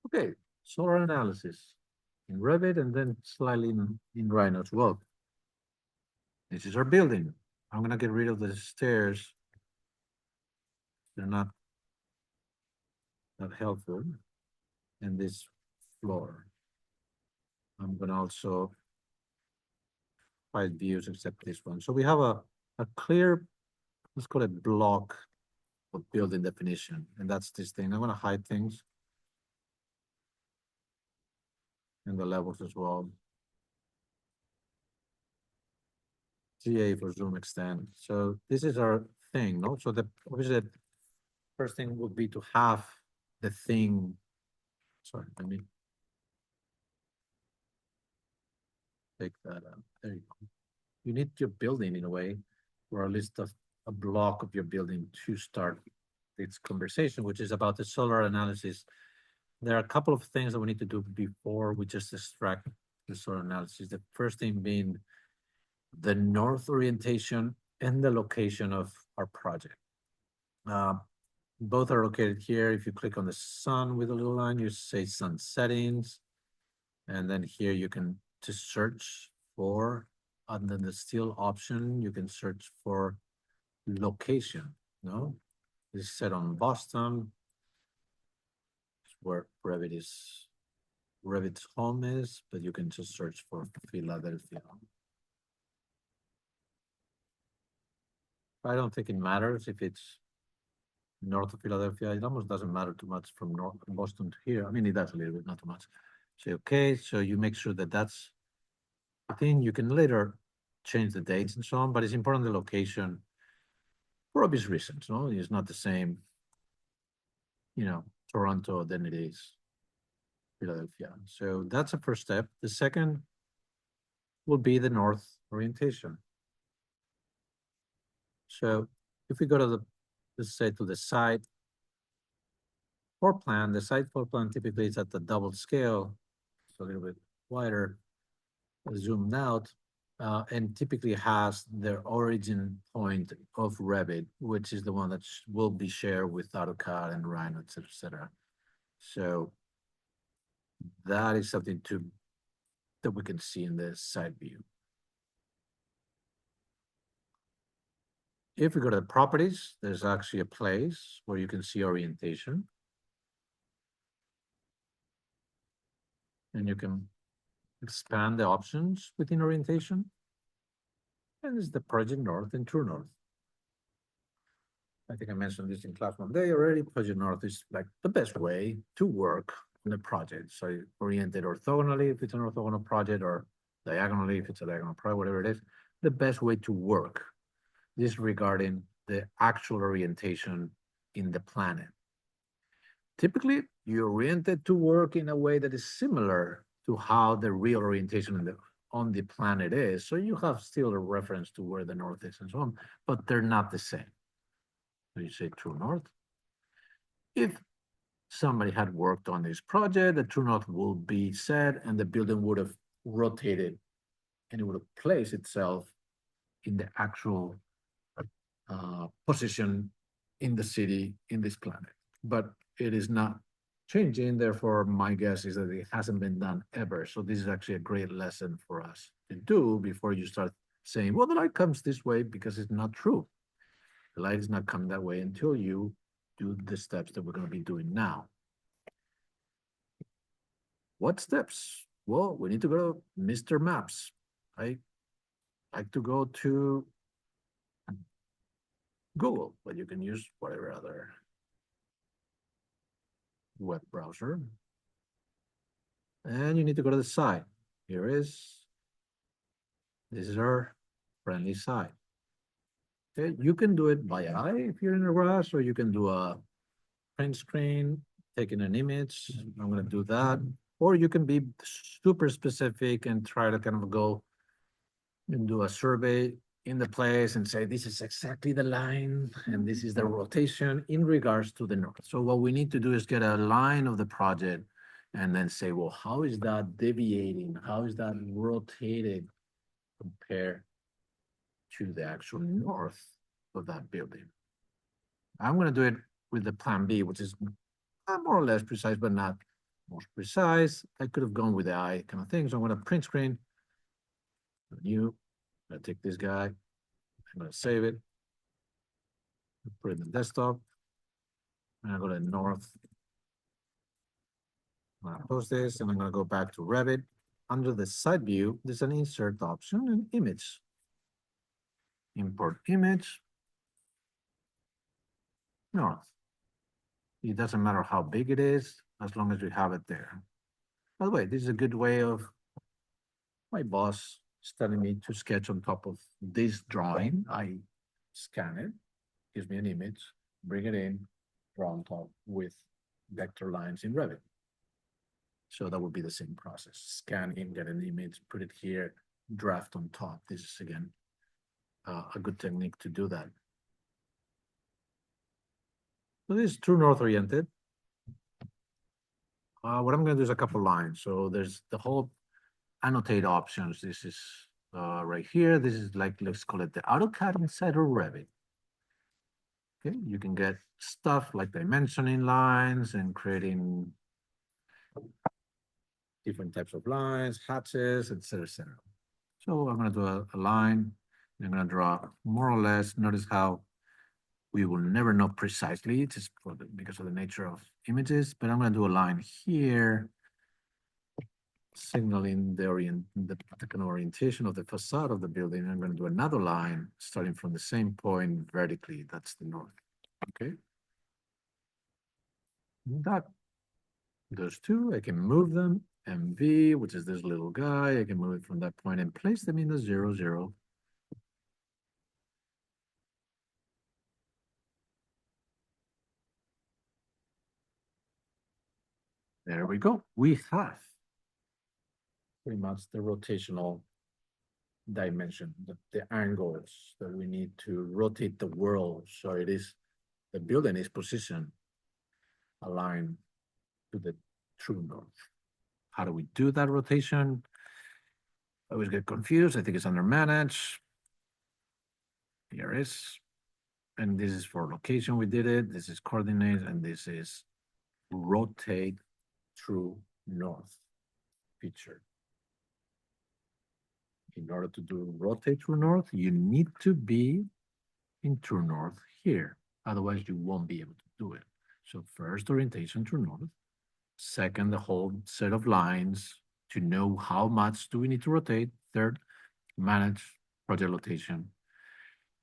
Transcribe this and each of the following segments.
Okay, solar analysis in Revit and then slightly in Rhino as well. This is our building. I'm gonna get rid of the stairs. They're not that helpful. And this floor. I'm gonna also hide views except this one. So we have a clear, let's call it block of building definition. And that's this thing. I'm gonna hide things and the levels as well. GA for zoom extend. So this is our thing, no? So the obviously the first thing would be to have the thing. Sorry, let me take that out. There you go. You need your building in a way, or at least a block of your building to start this conversation, which is about the solar analysis. There are a couple of things that we need to do before we just extract the solar analysis. The first thing being the north orientation and the location of our project. Both are located here. If you click on the sun with a little line, you say sun settings. And then here you can just search for, under the still option, you can search for location, no? This is set on Boston, where Revit's home is, but you can just search for Philadelphia. I don't think it matters if it's north of Philadelphia. It almost doesn't matter too much from north Boston to here. I mean, it does a little bit, not too much. Say, okay, so you make sure that that's the thing. You can later change the dates and so on, but it's important the location for obvious reasons, no? It's not the same, Toronto than it is Philadelphia. So that's the first step. The second will be the north orientation. So if we go to let's say to the side floor plan, the side floor plan typically is at the double scale. It's a little bit wider, zoomed out, and typically has the origin point of Revit, which is the one that will be shared with AutoCAD and Rhino, et cetera, et cetera. So that is something that we can see in the side view. If we go to the properties, there's actually a place where you can see orientation. And you can expand the options within orientation. And it's the Project North and True North. I think I mentioned this in class one day already. Project North is like the best way to work on the project. So you orient it orthogonally if it's an orthogonal project, or diagonally if it's a diagonal project, whatever it is. The best way to work, disregarding the actual orientation in the planet. Typically, you're oriented to work in a way that is similar to how the real orientation on the planet is. So you have still a reference to where the north is and so on, but they're not the same. So you say true north. If somebody had worked on this project, the true north will be set and the building would have rotated and it would have placed itself in the actual position in the city, in this planet. But it is not changing. Therefore, my guess is that it hasn't been done ever. So this is actually a great lesson for us to do before you start saying, well, the light comes this way, because it's not true. The light is not coming that way until you do the steps that we're going to be doing now. What steps? Well, we need to go to Mr. Maps. I like to go to Google, but you can use whatever other web browser. And you need to go to the site. This is our friendly site. Okay, you can do it by eye if you're in a rush, or you can do a print screen, taking an image. I'm gonna do that. Or you can be super specific and try to kind of go and do a survey in the place and say, this is exactly the line and this is the rotation in regards to the north. So what we need to do is get a line of the project and then say, well, how is that deviating? How is that rotated compared to the actual north of that building? I'm going to do it with the plan B, which is more or less precise, but not most precise. I could have gone with the eye kind of thing. So I'm going to print screen. New. I'm going to take this guy. I'm going to save it. Put it in the desktop. And I go to north. I'm going to post this, and I'm going to go back to Revit. Under the side view, there's an insert option and image. Import image. North. It doesn't matter how big it is, as long as we have it there. By the way, this is a good way of my boss is telling me to sketch on top of this drawing. I scan it, gives me an image, bring it in, draw on top with vector lines in Revit. So that would be the same process. Scan in, get an image, put it here, draft on top. This is, again, a good technique to do that. So this is true north oriented. What I'm going to do is a couple lines. So there's the whole annotate options. This is right here. This is like, let's call it the AutoCAD inside of Revit. Okay, you can get stuff like dimensioning lines and creating different types of lines, hatches, etc., etc. So I'm going to do a line. I'm going to draw more or less. Notice how we will never know precisely, just because of the nature of images, but I'm going to do a line here, signaling the kind of orientation of the facade of the building. I'm going to do another line starting from the same point vertically. That's the north. Okay. That those two, I can move them. MV, which is this little guy, I can move it from that point and place them in the 0, 0. There we go. We have pretty much the rotational dimension, the angles that we need to rotate the world. So it is, the building is positioned aligned to the true north. How do we do that rotation? I always get confused. I think it's under manage. Here it is. And this is for location. We did it. This is coordinate, and this is rotate true north feature. In order to do rotate true north, you need to be in true north here. Otherwise, you won't be able to do it. So first, orientation true north. Second, the whole set of lines to know how much do we need to rotate. Third, manage project rotation.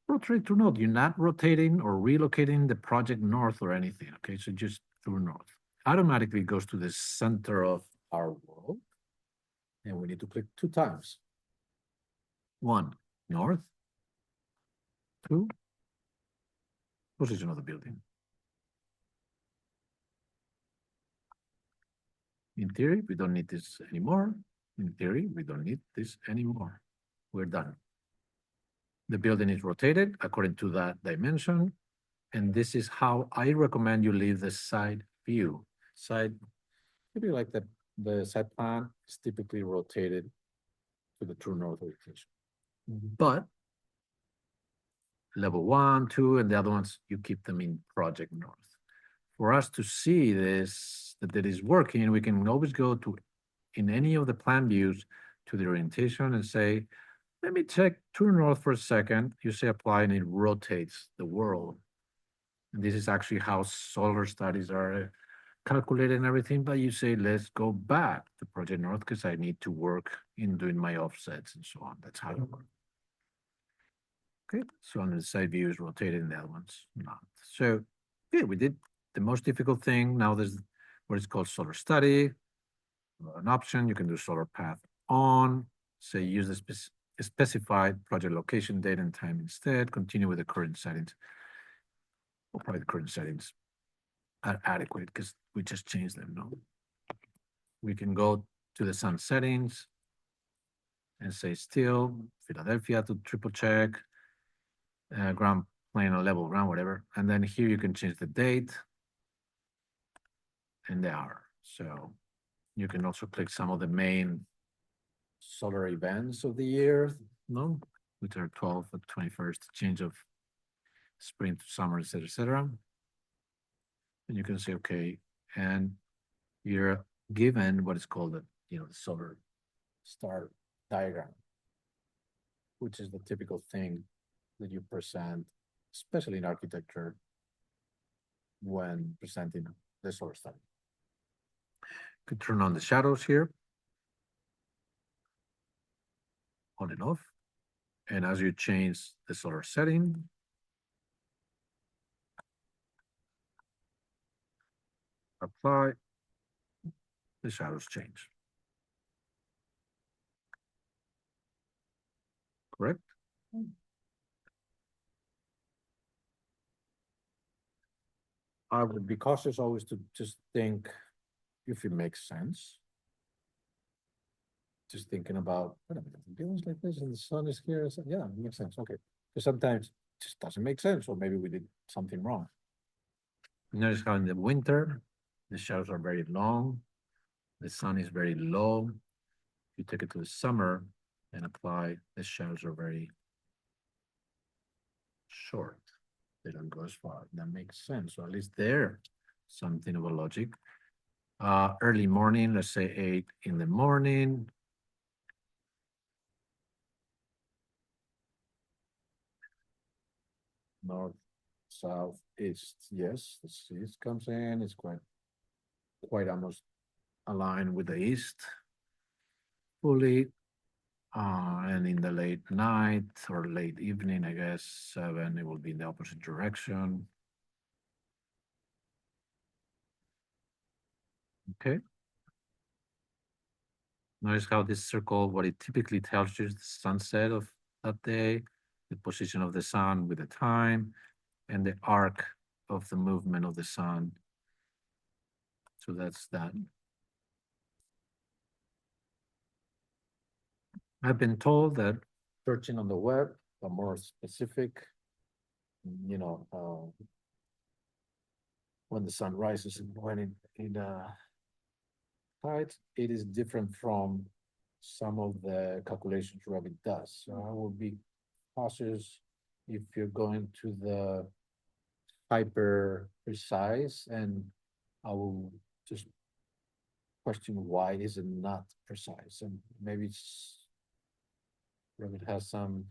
Rotate true north. You're not rotating or relocating the project north or anything. Okay, so just true north. Automatically goes to the center of our world. And we need to click 2 times. 1, north. 2, position of the building. In theory, we don't need this anymore. In theory, we don't need this anymore. We're done. The building is rotated according to that dimension. And this is how I recommend you leave the side view. Side, maybe like the side plan is typically rotated to the true north orientation. But level 1, 2, and the other ones, you keep them in project north. For us to see this, that it is working, we can always go to, in any of the plan views, to the orientation and say, let me check true north for a second. You say apply, and it rotates the world. And this is actually how solar studies are calculated and everything, but you say, let's go back to project north because I need to work in doing my offsets and so on. That's how it works. Okay, so on the side view is rotated and the other one's not. So yeah, we did the most difficult thing. Now there's what is called solar study. An option, you can do solar path on, say use the specified project location, date and time instead, continue with the current settings. Well, probably the current settings are adequate because we just changed them, no? We can go to the sun settings and say still, Philadelphia to triple check, ground plane or level ground, whatever. And then here you can change the date and the hour. So you can also click some of the main solar events of the year, no? Which are 12th and 21st, change of spring to summer, etc., etc. And you can say, okay, and you're given what is called the solar star diagram, which is the typical thing that you present, especially in architecture, when presenting the solar study. Could turn on the shadows here, on and off. And as you change the solar setting, apply, the shadows change. Correct? I would be cautious always to just think if it makes sense. Just thinking about, wait a minute, the building's like this and the sun is here. So, yeah, it makes sense. Okay. Because sometimes it just doesn't make sense, or maybe we did something wrong. Notice how in the winter, the shadows are very long, the sun is very low. You take it to the summer and apply, the shadows are very short. They don't go as far. That makes sense. So at least there, something of a logic. Early morning, let's say 8 in the morning. North, south, east. Yes, the east comes in. It's quite almost aligned with the east fully. And in the late night or late evening, I guess 7, it will be in the opposite direction. Okay. Notice how this circle, what it typically tells you is the sunset of that day, the position of the sun with the time, and the arc of the movement of the sun. So that's that. I've been told that searching on the web, a more specific, when the sun rises and when it hides, it is different from some of the calculations Revit does. So I will be cautious if you're going to the hyper precise, and I will just question why is it not precise, and maybe Revit has some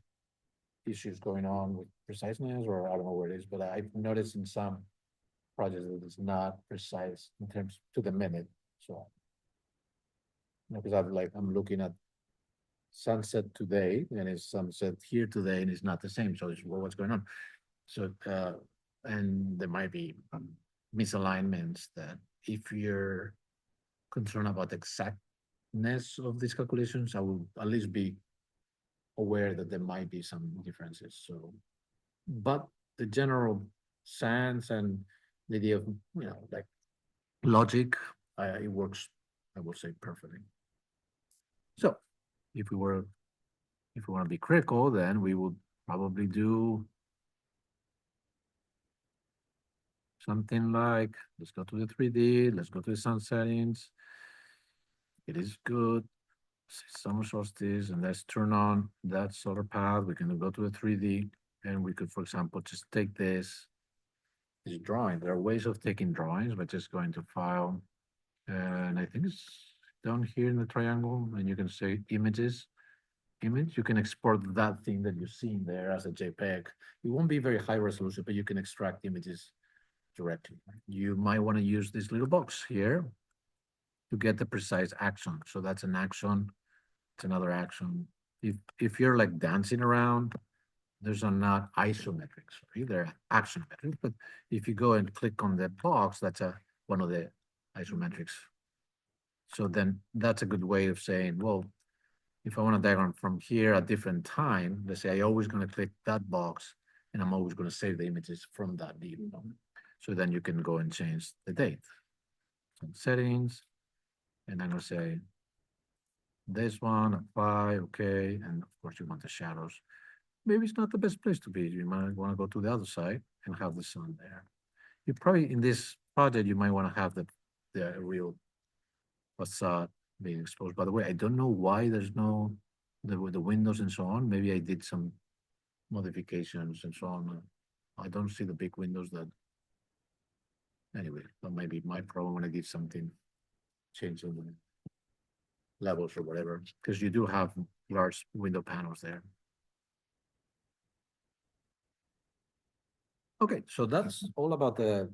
issues going on with preciseness, or I don't know where it is, but I've noticed in some projects that it's not precise in terms to the minute. So, because I'm looking at sunset today and it's sunset here today and it's not the same. So it's what's going on. So and there might be misalignments that if you're concerned about the exactness of these calculations, I will at least be aware that there might be some differences. So, but the general sense and the idea of like logic, it works, I would say, perfectly. So if we want to be critical, then we would probably do something like, let's go to the 3D, let's go to the sun settings. It is good. Summer solstice, and let's turn on that solar path. We can go to the 3D, and we could, for example, just take this drawing. There are ways of taking drawings, but just going to file, and I think it's down here in the triangle, and you can say images. Image, you can export that thing that you're seeing there as a JPEG. It won't be very high resolution, but you can extract images directly. You might want to use this little box here to get the precise action. So that's an action. It's another action. If you're like dancing around, there's not isometrics, right? They're action metrics. But if you go and click on the box, that's one of the isometrics. So then that's a good way of saying, well, if I want a diagram from here at different time, let's say I always going to click that box and I'm always going to save the images from that view. So then you can go and change the date. So settings, and I'm going to say this one, apply, okay. And of course you want the shadows. Maybe it's not the best place to be. You might want to go to the other side and have the sun there. You probably, in this project, you might want to have the real facade being exposed. By the way, I don't know why there's no, the windows and so on. Maybe I did some modifications and so on. I don't see the big windows that, anyway, that might be my problem when I did something changing the levels or whatever, because you do have large window panels there. Okay, so that's all about the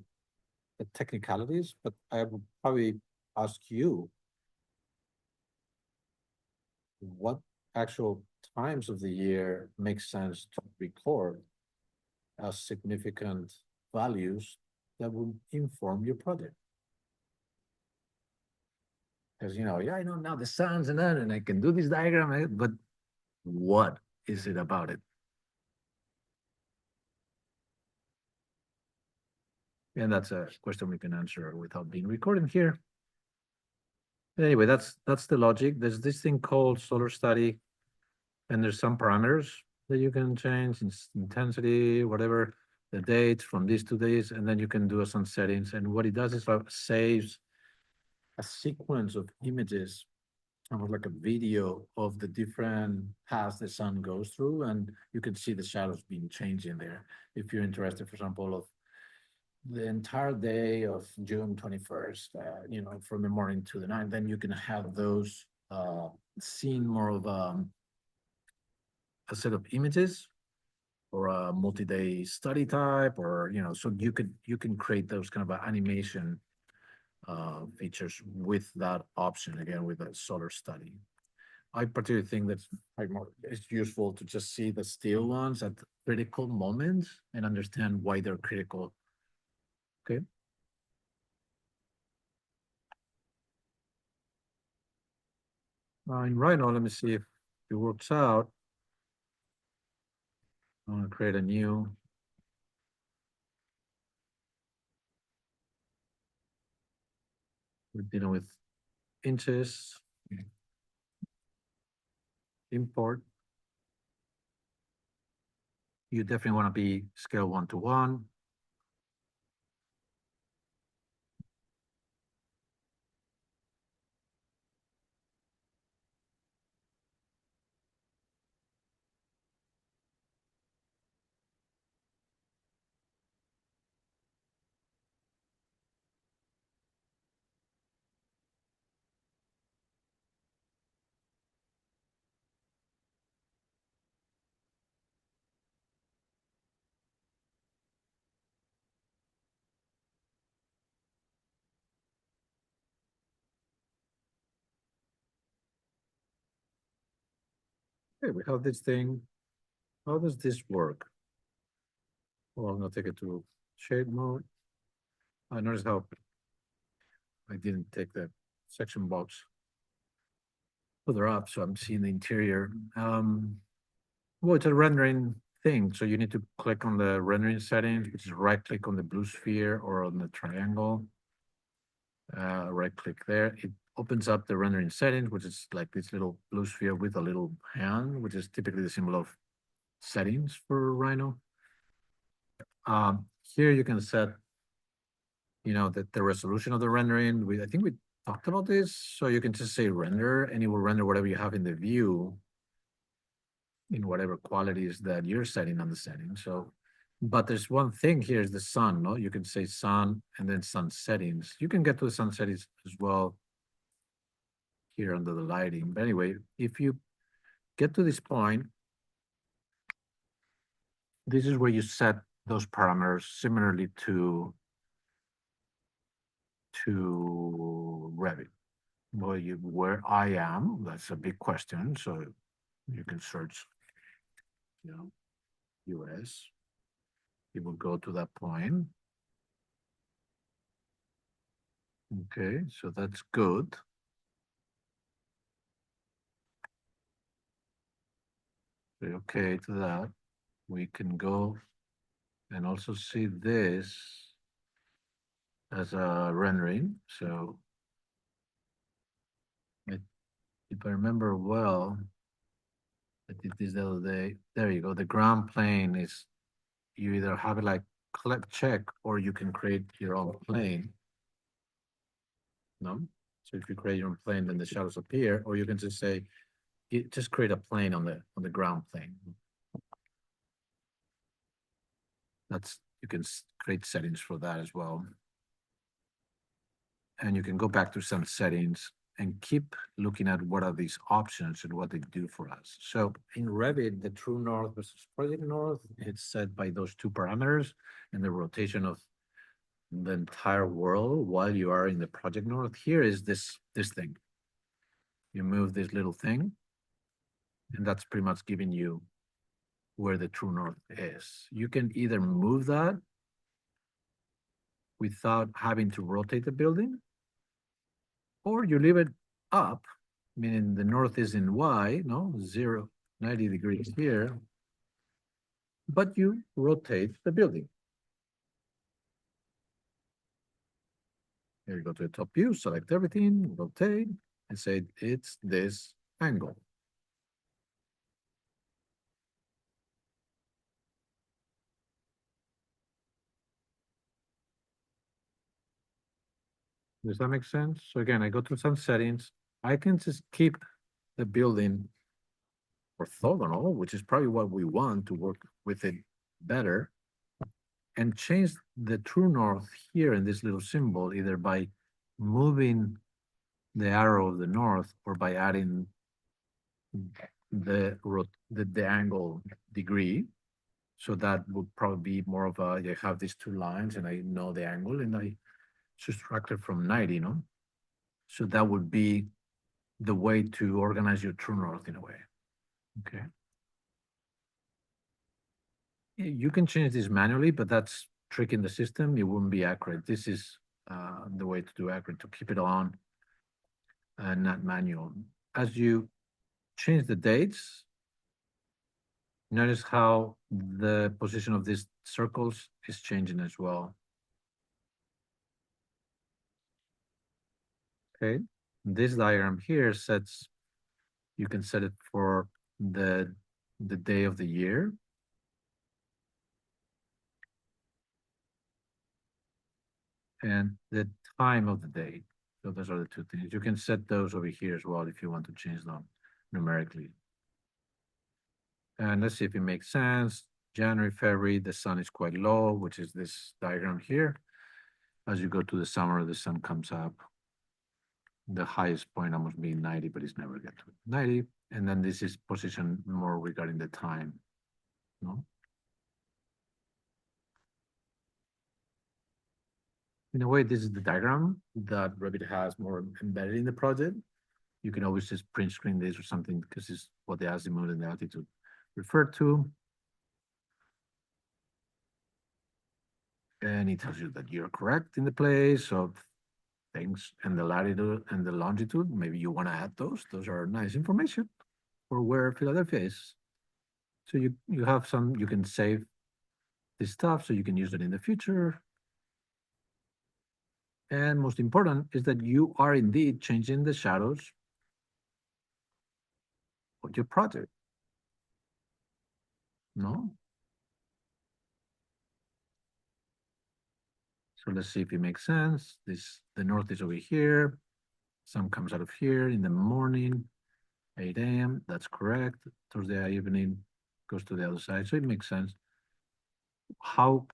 technicalities, but I would probably ask you what actual times of the year makes sense to record as significant values that will inform your project. Because, you know, yeah, I know now the suns and that, and I can do this diagram, but what is it about it? And that's a question we can answer without being recorded here. Anyway, that's the logic. There's this thing called solar study, and there's some parameters that you can change, intensity, whatever, the dates from these 2 days, and then you can do some settings. And what it does is saves a sequence of images, almost like a video of the different paths the sun goes through, and you can see the shadows being changed in there. If you're interested, for example, of the entire day of June 21st, you know, from the morning to the night, then you can have those seen more of a set of images or a multi-day study type, or, you know, so you can create those kind of animation features with that option, again, with a solar study. I particularly think that's it's useful to just see the still ones at critical moments and understand why they're critical. Okay. In Rhino, let me see if it works out. I'm gonna create a new. We're dealing with inches. Import. You definitely want to be scale 1 to 1. Okay, we have this thing. How does this work? Well, I'm gonna take it to shade mode. I noticed how I didn't take the section box further up, so I'm seeing the interior. Well, it's a rendering thing, so you need to click on the rendering settings, which is right click on the blue sphere or on the triangle. Right click there. It opens up the rendering settings, which is like this little blue sphere with a little hand, which is typically the symbol of settings for Rhino. Here you can set, you know, the resolution of the rendering. I think we talked about this. So you can just say render, and it will render whatever you have in the view in whatever qualities that you're setting on the setting. So, but there's one thing here is the sun, no? You can say sun and then sun settings. You can get to the sun settings as well here under the lighting. But anyway, if you get to this point, this is where you set those parameters similarly to Revit. Where I am, that's a big question. So you can search, you know, US. You will go to that point. Okay, so that's good. Say okay to that. We can go and also see this as a rendering. So if I remember well, I did this the other day. There you go. The ground plane is, you either have it like check or you can create your own plane. No? So if you create your own plane, then the shadows appear, or you can just say, just create a plane on the ground plane. You can create settings for that as well. And you can go back to some settings and keep looking at what are these options and what they do for us. So in Revit, the true north versus project north, it's set by those two parameters and the rotation of the entire world while you are in the project north. Here is this thing. You move this little thing, and that's pretty much giving you where the true north is. You can either move that without having to rotate the building, or you leave it up, meaning the north is in Y, no, 90 degrees here, but you rotate the building. Here you go to the top view, select everything, rotate, and say it's this angle. Does that make sense? So again, I go to some settings. I can just keep the building orthogonal, which is probably what we want to work with it better, and change the true north here in this little symbol, either by moving the arrow of the north or by adding the angle degree. So that would probably be more of a, I have these two lines and I know the angle and I subtract it from 90, no? So that would be the way to organize your true north in a way, okay? You can change this manually, but that's tricking the system. It wouldn't be accurate. This is the way to do accurate, to keep it on and not manual. As you change the dates, notice how the position of these circles is changing as well. Okay, this diagram here sets, you can set it for the day of the year. And the time of the day. So those are the two things. You can set those over here as well if you want to change them numerically. And let's see if it makes sense. January, February, the sun is quite low, which is this diagram here. As you go to the summer, the sun comes up. The highest point almost being 90, but it's never get to 90. And then this is positioned more regarding the time, no? In a way, this is the diagram that Revit has more embedded in the project. You can always just print screen this or something because it's what the azimuth and the altitude refer to. And it tells you that you're correct in the place of things and the latitude and the longitude. Maybe you want to add those. Those are nice information for where Philadelphia is. So you have some, you can save this stuff so you can use it in the future. And most important is that you are indeed changing the shadows of your project. No? So let's see if it makes sense. The north is over here. Sun comes out of here in the morning, 8 a.m. That's correct. Thursday evening goes to the other side. So it makes sense. How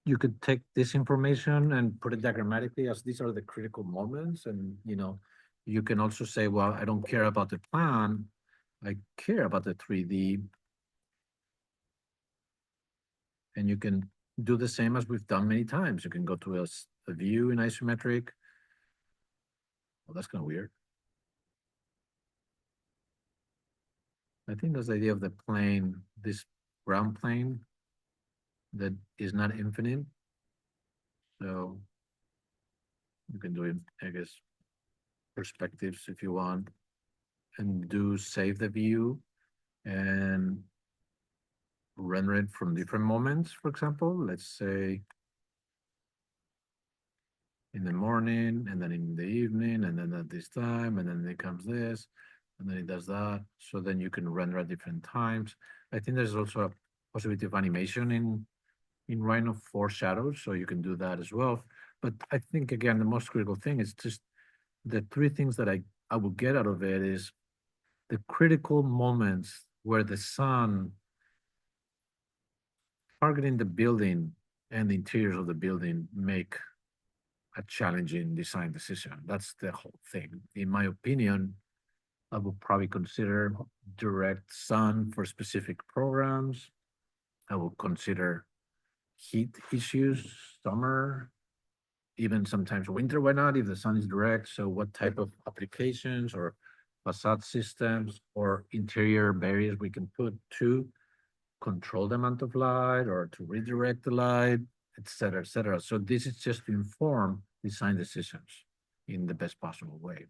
you could take this information and put it diagrammatically as these are the critical moments. And, you can also say, well, I don't care about the plan. I care about the 3D. And you can do the same as we've done many times. You can go to a view in isometric. Well, that's kind of weird. I think that's the idea of the plane, this ground plane that is not infinite. So you can do it, I guess, perspectives if you want, and do save the view and render it from different moments, for example. Let's say in the morning, and then in the evening, and then at this time, and then it comes this, and then it does that. So then you can render at different times. I think there's also a possibility of animation in Rhino for shadows, so you can do that as well. But I think, again, the most critical thing is just the three things that I will get out of it is the critical moments where the sun targeting the building and the interiors of the building make a challenging design decision. That's the whole thing. In my opinion, I would probably consider direct sun for specific programs. I would consider heat issues, summer, even sometimes winter, why not, if the sun is direct? So what type of applications or facade systems or interior barriers we can put to control the amount of light or to redirect the light, et cetera, et cetera. So this is just to inform design decisions in the best possible way.